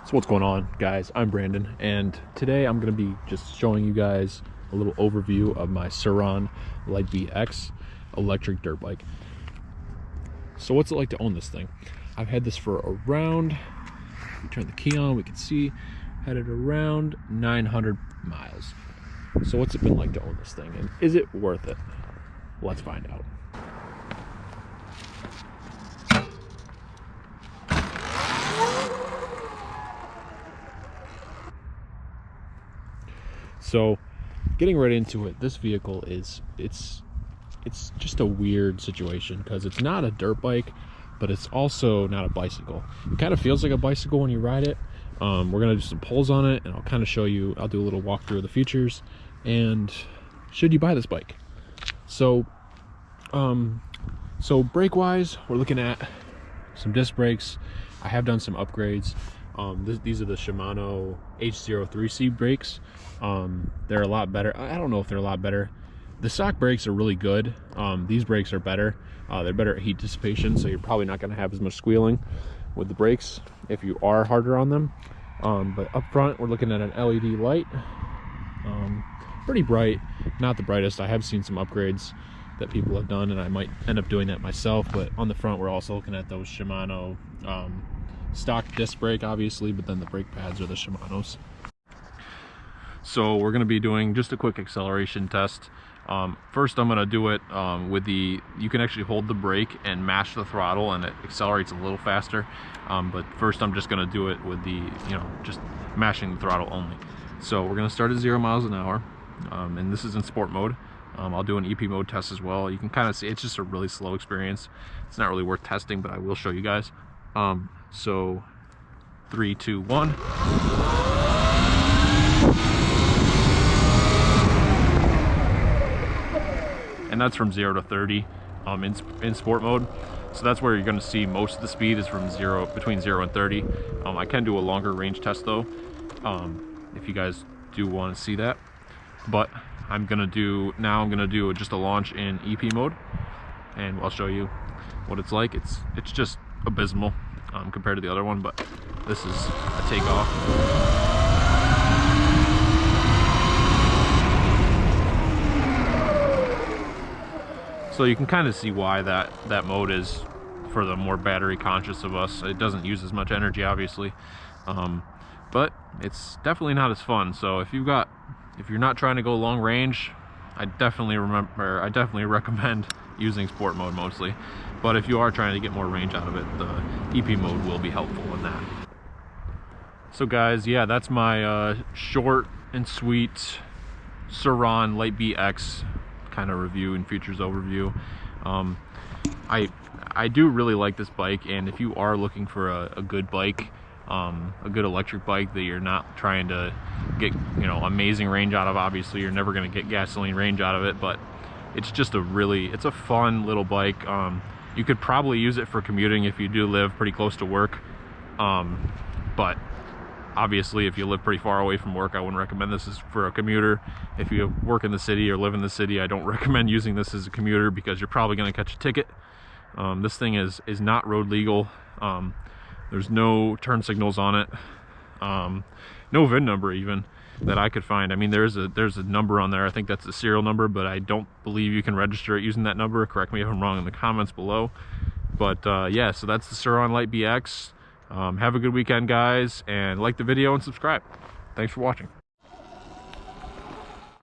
So what's going on, guys? I'm Brandon, and today I'm going to be just showing you guys a little overview of my Surron Light Bee X electric dirt bike. So what's it like to own this thing? I've had this for around, if we turn the key on, we can see, had it around 900 miles. So what's it been like to own this thing, and is it worth it? Let's find out. So getting right into it, this vehicle is it's just a weird situation because it's not a dirt bike, but it's also not a bicycle. It kind of feels like a bicycle when you ride it. We're gonna do some pulls on it, and I'll kind of show you. I'll do a little walkthrough of the features and should you buy this bike. So brake wise, we're looking at some disc brakes. I have done some upgrades. These are the Shimano H03C brakes. They're a lot better. I don't know if they're a lot better. The stock brakes are really good. These brakes are better. They're better at heat dissipation, so you're probably not going to have as much squealing with the brakes if you are harder on them. But up front, we're looking at an LED light. Pretty bright, not the brightest. I have seen some upgrades that people have done, and I might end up doing that myself. But on the front, we're also looking at those Shimano stock disc brake, obviously, but then the brake pads are the Shimanos. So we're going to be doing just a quick acceleration test. First, I'm going to do it with the, you can actually hold the brake and mash the throttle and it accelerates a little faster. But first I'm just going to do it with the, just mashing the throttle only. So we're going to start at 0 miles an hour, and this is in sport mode. I'll do an EP mode test as well. You can kind of see it's just a really slow experience. It's not really worth testing, but I will show you guys. So 3, 2, 1. And that's from 0 to 30 in sport mode. So that's where you're going to see most of the speed is from between 0 and 30. I can do a longer range test though, if you guys do want to see that. But I'm gonna do just a launch in EP mode, and I'll show you what it's like. It's just abysmal compared to the other one, but this is a takeoff. So you can kind of see why that mode is for the more battery conscious of us. It doesn't use as much energy, obviously, but it's definitely not as fun. So if you're not trying to go long range, I definitely recommend using sport mode mostly. But if you are trying to get more range out of it, the EP mode will be helpful in that. So guys, yeah, that's my short and sweet Surron Light Bee X kind of review and features overview. I do really like this bike, and if you are looking for a good bike, a good electric bike that you're not trying to get amazing range out of, obviously you're never going to get gasoline range out of it, but it's just it's a fun little bike. You could probably use it for commuting if you do live pretty close to work, but obviously if you live pretty far away from work, I wouldn't recommend this as for a commuter. If you work in the city or live in the city, I don't recommend using this as a commuter because you're probably going to catch a ticket. This thing is not road legal. There's no turn signals on it, no VIN number even that I could find. I mean, there's a number on there. I think that's the serial number, but I don't believe you can register it using that number. Correct me if I'm wrong in the comments below. But yeah, so that's the Surron Light Bee X. Have a good weekend, guys, and like the video and subscribe. Thanks for watching.